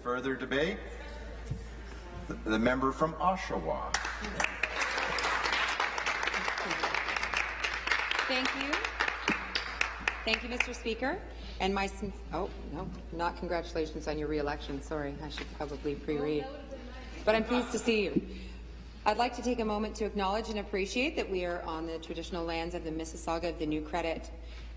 further debate? The member from Oshawa. Thank you. Thank you, Mr. Speaker. And oh, no, not congratulations on your re-election. Sorry, I should probably pre-read. But I'm pleased to see you. I'd like to take a moment to acknowledge and appreciate that we are on the traditional lands of the Mississauga of the New Credit.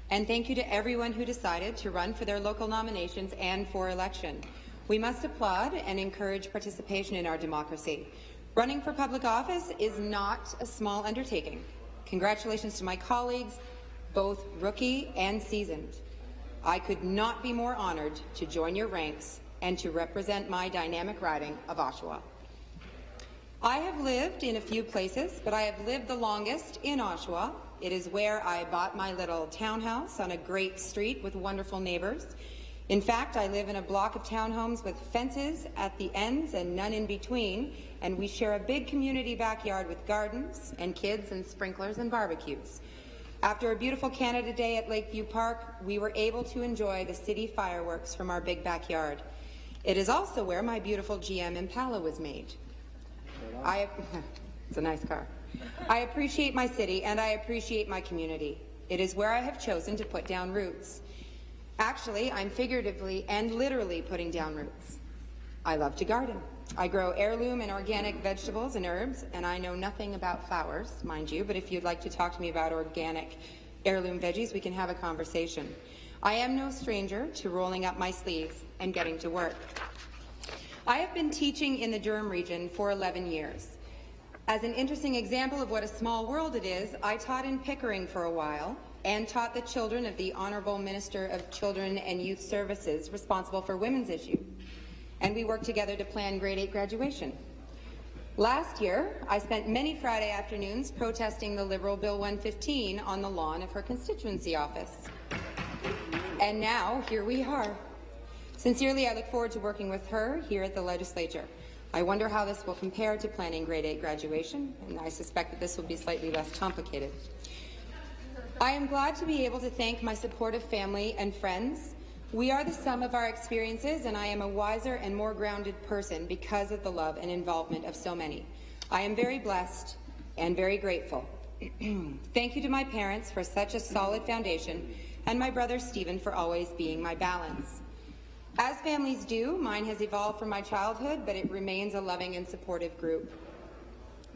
And thank you to everyone who decided to run for their local nominations and for election. We must applaud and encourage participation in our democracy. Running for public office is not a small undertaking. Congratulations to my colleagues, both rookie and seasoned. I could not be more honoured to join your ranks and to represent my dynamic riding of Oshawa. I have lived in a few places, but I have lived the longest in Oshawa. It is where I bought my little townhouse on a great street with wonderful neighbours. In fact, I live in a block of townhomes with fences at the ends and none in between, and we share a big community backyard with gardens and kids and sprinklers and barbecues. After a beautiful Canada Day at Lakeview Park, we were able to enjoy the city fireworks from our big backyard. It is also where my beautiful GM Impala was made. It's a nice car. I appreciate my city and I appreciate my community. It is where I have chosen to put down roots. Actually, I'm figuratively and literally putting down roots. I love to garden. I grow heirloom and organic vegetables and herbs, and I know nothing about flowers, mind you, but if you'd like to talk to me about organic heirloom veggies, we can have a conversation. I am no stranger to rolling up my sleeves and getting to work. I have been teaching in the Durham region for 11 years. As an interesting example of what a small world it is, I taught in Pickering for a while and taught the children of the Honourable Minister of Children and Youth Services responsible for women's issue. And we worked together to plan grade 8 graduation. Last year, I spent many Friday afternoons protesting the Liberal Bill 115 on the lawn of her constituency office. And now, here we are. Sincerely, I look forward to working with her here at the Legislature. I wonder how this will compare to planning grade 8 graduation, and I suspect that this will be slightly less complicated. I am glad to be able to thank my supportive family and friends. We are the sum of our experiences, and I am a wiser and more grounded person because of the love and involvement of so many. I am very blessed and very grateful. Thank you to my parents for such a solid foundation, and my brother Stephen for always being my balance. As families do, mine has evolved from my childhood, but it remains a loving and supportive group.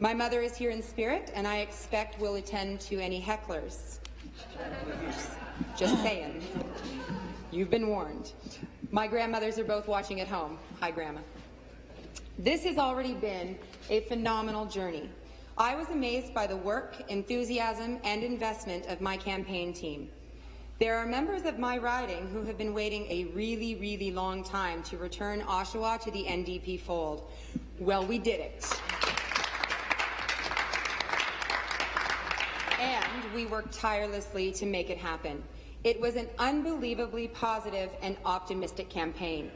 My mother is here in spirit, and I expect will attend to any hecklers. Just saying. You've been warned. My grandmothers are both watching at home. Hi, Grandma. This has already been a phenomenal journey. I was amazed by the work, enthusiasm, and investment of my campaign team. There are members of my riding who have been waiting a really, really long time to return Oshawa to the NDP fold. Well, we did it. And we worked tirelessly to make it happen. It was an unbelievably positive and optimistic campaign.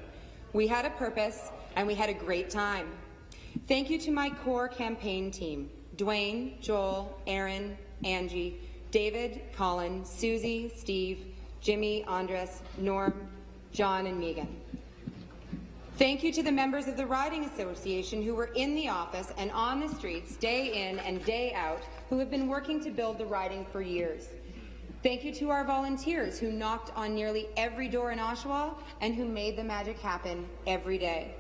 We had a purpose, and we had a great time. Thank you to my core campaign team, Dwayne, Joel, Aaron, Angie, David, Colin, Susie, Steve, Jimmy, Andres, Norm, John, and Megan. Thank you to the members of the Riding Association who were in the office and on the streets day in and day out, who have been working to build the riding for years. Thank you to our volunteers who knocked on nearly every door in Oshawa and who made the magic happen every day.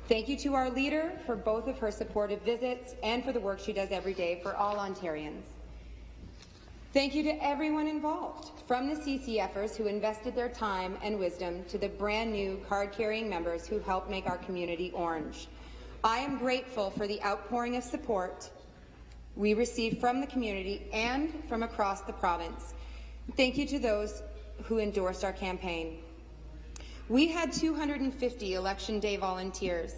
Thank you to our leader for both of her supportive visits and for the work she does every day for all Ontarians. Thank you to everyone involved, from the CCFers who invested their time and wisdom to the brand new card-carrying members who helped make our community orange. I am grateful for the outpouring of support we received from the community and from across the province. Thank you to those who endorsed our campaign. We had 250 Election Day volunteers,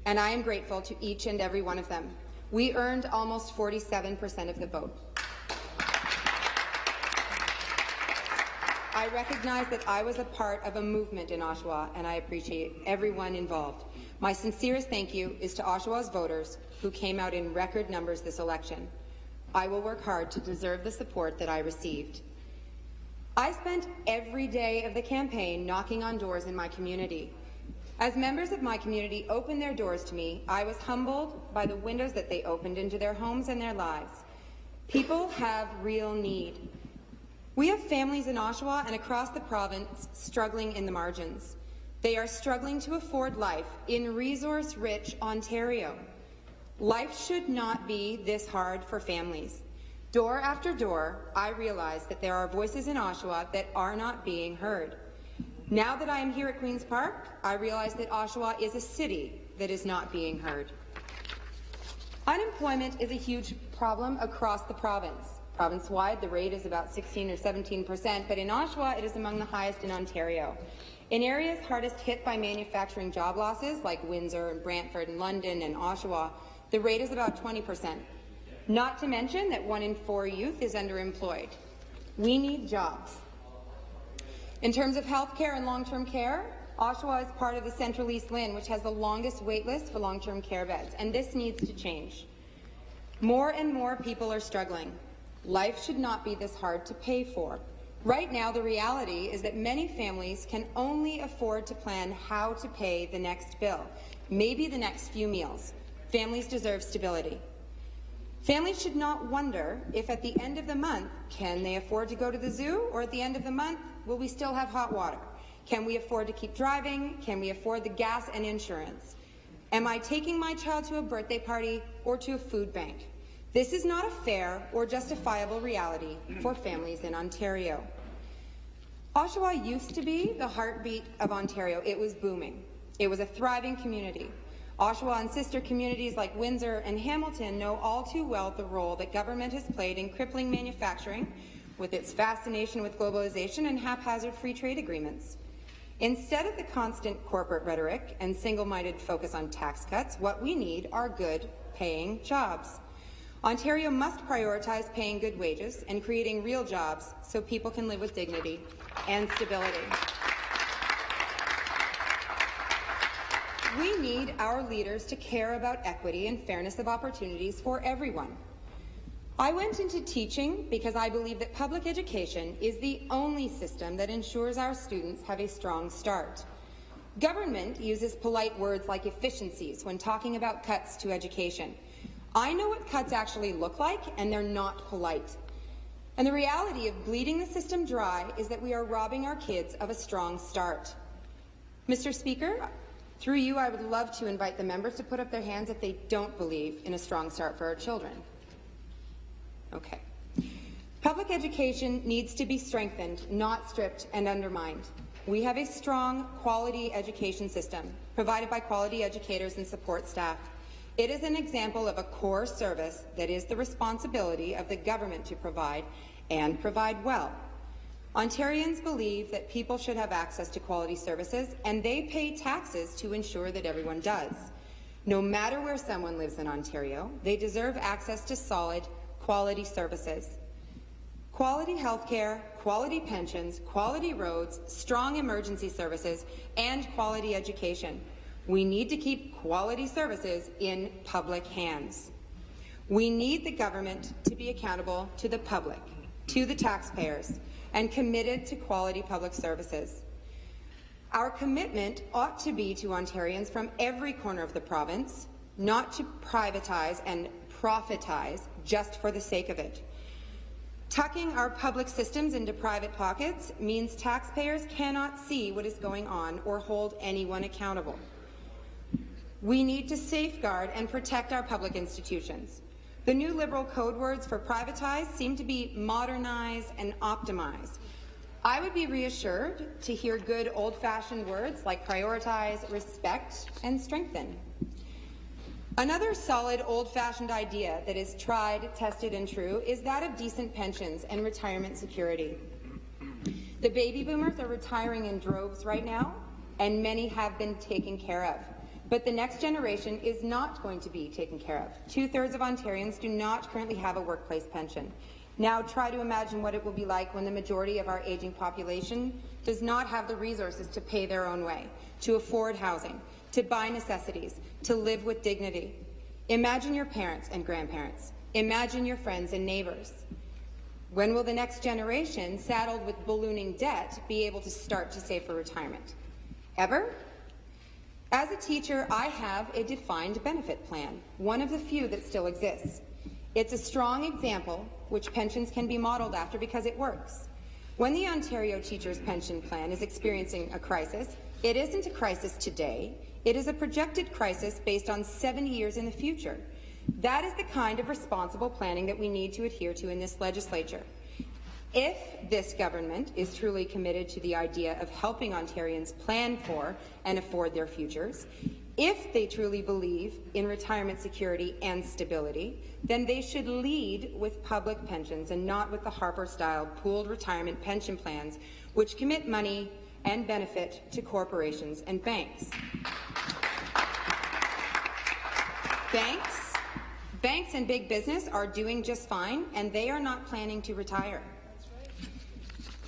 and I am grateful to each and every one of them. We earned almost 47% of the vote. I recognize that I was a part of a movement in Oshawa, and I appreciate everyone involved. My sincerest thank you is to Oshawa's voters who came out in record numbers this election. I will work hard to deserve the support that I received. I spent every day of the campaign knocking on doors in my community. As members of my community opened their doors to me, I was humbled by the windows that they opened into their homes and their lives. People have real need. We have families in Oshawa and across the province struggling in the margins. They are struggling to afford life in resource-rich Ontario. Life should not be this hard for families. Door after door, I realize that there are voices in Oshawa that are not being heard. Now that I am here at Queen's Park, I realize that Oshawa is a city that is not being heard. Unemployment is a huge problem across the province. Province-wide, the rate is about 16 or 17%, but in Oshawa, it is among the highest in Ontario. In areas hardest hit by manufacturing job losses, like Windsor and Brantford and London and Oshawa, the rate is about 20%. Not to mention that 1 in 4 youth is underemployed. We need jobs. In terms of health care and long-term care, Oshawa is part of the Central East Lynn, which has the longest wait list for long-term care beds, and this needs to change. More and more people are struggling. Life should not be this hard to pay for. Right now, the reality is that many families can only afford to plan how to pay the next bill, maybe the next few meals. Families deserve stability. Families should not wonder if at the end of the month, can they afford to go to the zoo, or at the end of the month, will we still have hot water? Can we afford to keep driving? Can we afford the gas and insurance? Am I taking my child to a birthday party or to a food bank? This is not a fair or justifiable reality for families in Ontario. Oshawa used to be the heartbeat of Ontario. It was booming. It was a thriving community. Oshawa and sister communities like Windsor and Hamilton know all too well the role that government has played in crippling manufacturing with its fascination with globalization and haphazard free trade agreements. Instead of the constant corporate rhetoric and single-minded focus on tax cuts, what we need are good, paying jobs. Ontario must prioritize paying good wages and creating real jobs so people can live with dignity and stability. We need our leaders to care about equity and fairness of opportunities for everyone. I went into teaching because I believe that public education is the only system that ensures our students have a strong start. Government uses polite words like efficiencies when talking about cuts to education. I know what cuts actually look like, and they're not polite. And the reality of bleeding the system dry is that we are robbing our kids of a strong start. Mr. Speaker, through you, I would love to invite the members to put up their hands if they don't believe in a strong start for our children. Okay. Public education needs to be strengthened, not stripped and undermined. We have a strong, quality education system provided by quality educators and support staff. It is an example of a core service that is the responsibility of the government to provide and provide well. Ontarians believe that people should have access to quality services, and they pay taxes to ensure that everyone does. No matter where someone lives in Ontario, they deserve access to solid, quality services. Quality healthcare, quality pensions, quality roads, strong emergency services, and quality education. We need to keep quality services in public hands. We need the government to be accountable to the public, to the taxpayers, and committed to quality public services. Our commitment ought to be to Ontarians from every corner of the province, not to privatize and profitize just for the sake of it. Tucking our public systems into private pockets means taxpayers cannot see what is going on or hold anyone accountable. We need to safeguard and protect our public institutions. The new Liberal code words for privatize seem to be modernize and optimize. I would be reassured to hear good old-fashioned words like prioritize, respect, and strengthen. Another solid old-fashioned idea that is tried, tested, and true is that of decent pensions and retirement security. The baby boomers are retiring in droves right now, and many have been taken care of. But the next generation is not going to be taken care of. 2/3 of Ontarians do not currently have a workplace pension. Now try to imagine what it will be like when the majority of our aging population does not have the resources to pay their own way, to afford housing, to buy necessities, to live with dignity. Imagine your parents and grandparents. Imagine your friends and neighbours. When will the next generation, saddled with ballooning debt, be able to start to save for retirement? Ever? As a teacher, I have a defined benefit plan, one of the few that still exists. It's a strong example which pensions can be modeled after because it works. When the Ontario Teachers' Pension Plan is experiencing a crisis, it isn't a crisis today. It is a projected crisis based on 70 years in the future. That is the kind of responsible planning that we need to adhere to in this legislature. If this government is truly committed to the idea of helping Ontarians plan for and afford their futures, if they truly believe in retirement security and stability, then they should lead with public pensions and not with the Harper-style pooled retirement pension plans, which commit money and benefit to corporations and banks. Banks and big business are doing just fine, and they are not planning to retire.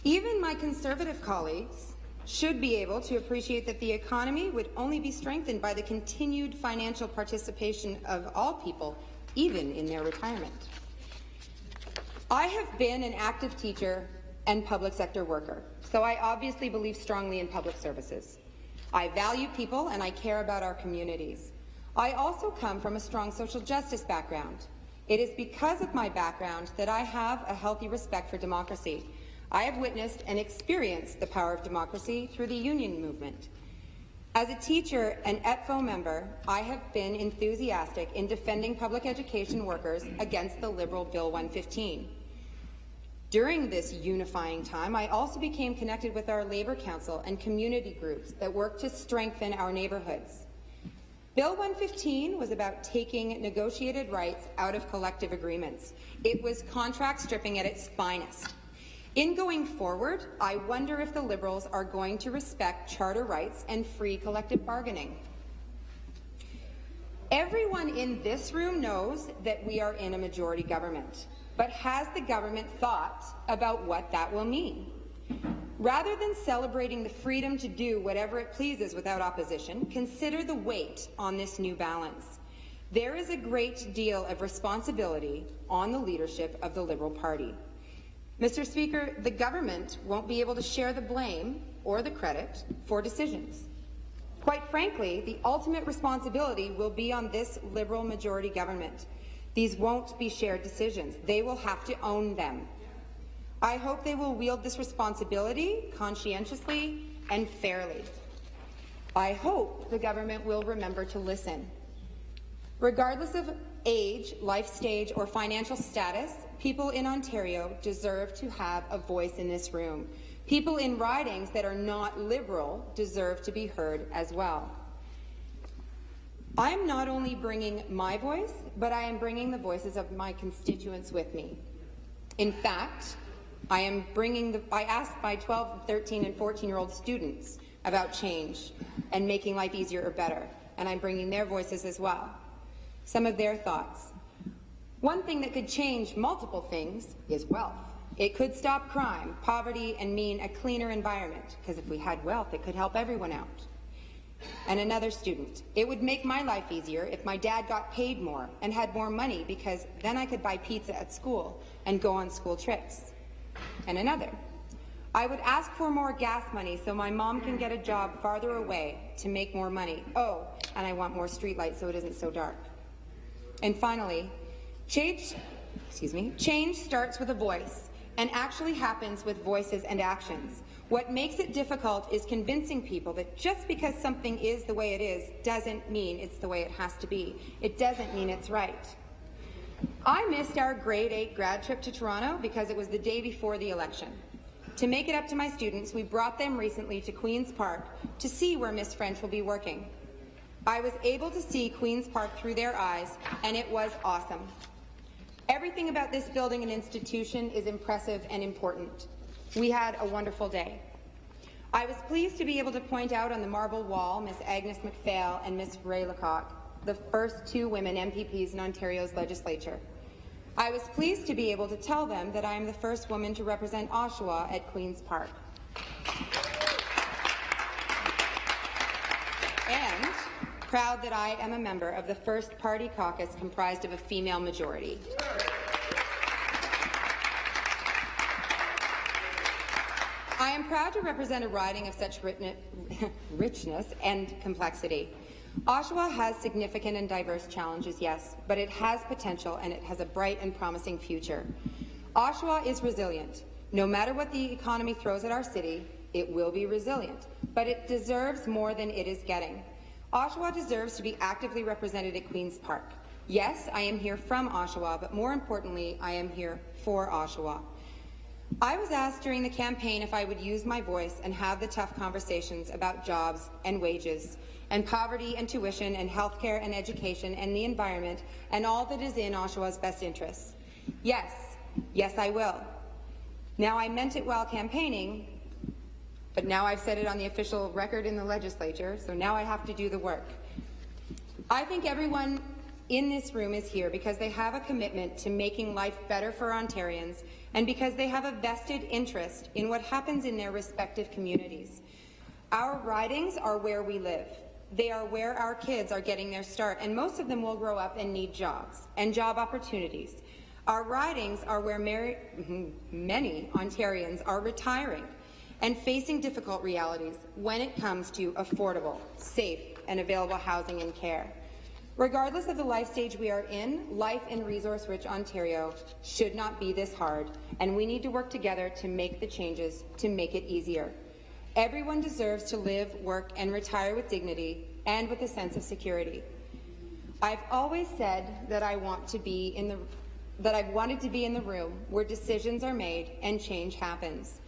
Even my Conservative colleagues should be able to appreciate that the economy would only be strengthened by the continued financial participation of all people, even in their retirement. I have been an active teacher and public sector worker, so I obviously believe strongly in public services. I value people and I care about our communities. I also come from a strong social justice background. It is because of my background that I have a healthy respect for democracy. I have witnessed and experienced the power of democracy through the union movement. As a teacher and ETFO member, I have been enthusiastic in defending public education workers against the Liberal Bill 115. During this unifying time, I also became connected with our Labour Council and community groups that work to strengthen our neighbourhoods. Bill 115 was about taking negotiated rights out of collective agreements. It was contract stripping at its finest. In going forward, I wonder if the Liberals are going to respect charter rights and free collective bargaining. Everyone in this room knows that we are in a majority government, but has the government thought about what that will mean? Rather than celebrating the freedom to do whatever it pleases without opposition, consider the weight on this new balance. There is a great deal of responsibility on the leadership of the Liberal Party. Mr. Speaker, the government won't be able to share the blame or the credit for decisions. Quite frankly, the ultimate responsibility will be on this Liberal majority government. These won't be shared decisions. They will have to own them. I hope they will wield this responsibility conscientiously and fairly. I hope the government will remember to listen. Regardless of age, life stage, or financial status, people in Ontario deserve to have a voice in this room. People in ridings that are not Liberal deserve to be heard as well. I am not only bringing my voice, but I am bringing the voices of my constituents with me. In fact, I asked my 12, 13, and 14-year-old students about change and making life easier or better, and I'm bringing their voices as well. Some of their thoughts. One thing that could change multiple things is wealth. It could stop crime, poverty, and mean a cleaner environment, because if we had wealth, it could help everyone out. And another student, it would make my life easier if my dad got paid more and had more money, because then I could buy pizza at school and go on school trips. And another, I would ask for more gas money so my mom can get a job farther away to make more money. Oh, and I want more streetlights so it isn't so dark. And finally, change starts with a voice and actually happens with voices and actions. What makes it difficult is convincing people that just because something is the way it is doesn't mean it's the way it has to be. It doesn't mean it's right. I missed our grade 8 grad trip to Toronto because it was the day before the election. To make it up to my students, we brought them recently to Queen's Park to see where Miss French will be working. I was able to see Queen's Park through their eyes, and it was awesome. Everything about this building and institution is impressive and important. We had a wonderful day. I was pleased to be able to point out on the marble wall Miss Agnes MacPhail and Miss Ray Lecoq, the first 2 women MPPs in Ontario's legislature. I was pleased to be able to tell them that I am the first woman to represent Oshawa at Queen's Park. And proud that I am a member of the first party caucus comprised of a female majority. I am proud to represent a riding of such richness and complexity. Oshawa has significant and diverse challenges, yes, but it has potential and it has a bright and promising future. Oshawa is resilient. No matter what the economy throws at our city, it will be resilient, but it deserves more than it is getting. Oshawa deserves to be actively represented at Queen's Park. Yes, I am here from Oshawa, but more importantly, I am here for Oshawa. I was asked during the campaign if I would use my voice and have the tough conversations about jobs and wages and poverty and tuition and healthcare and education and the environment and all that is in Oshawa's best interests. Yes, I will. Now, I meant it while campaigning, but now I've said it on the official record in the legislature, so now I have to do the work. I think everyone in this room is here because they have a commitment to making life better for Ontarians and because they have a vested interest in what happens in their respective communities. Our ridings are where we live. They are where our kids are getting their start, and most of them will grow up and need jobs and job opportunities. Our ridings are where many Ontarians are retiring and facing difficult realities when it comes to affordable, safe, and available housing and care. Regardless of the life stage we are in, life in resource-rich Ontario should not be this hard, and we need to work together to make the changes to make it easier. Everyone deserves to live, work, and retire with dignity and with a sense of security. I've always said that I've wanted to be in the room where decisions are made and change happens.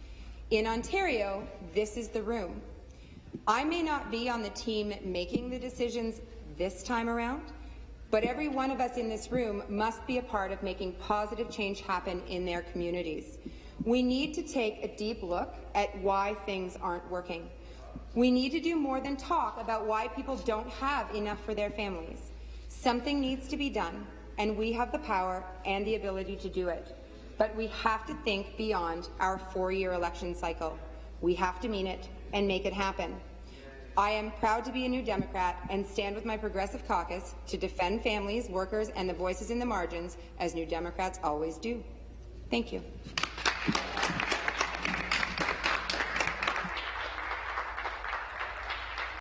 In Ontario, this is the room. I may not be on the team making the decisions this time around, but every one of us in this room must be a part of making positive change happen in their communities. We need to take a deep look at why things aren't working. We need to do more than talk about why people don't have enough for their families. Something needs to be done, and we have the power and the ability to do it. But we have to think beyond our 4-year election cycle. We have to mean it and make it happen. I am proud to be a New Democrat and stand with my Progressive caucus to defend families, workers, and the voices in the margins, as New Democrats always do. Thank you.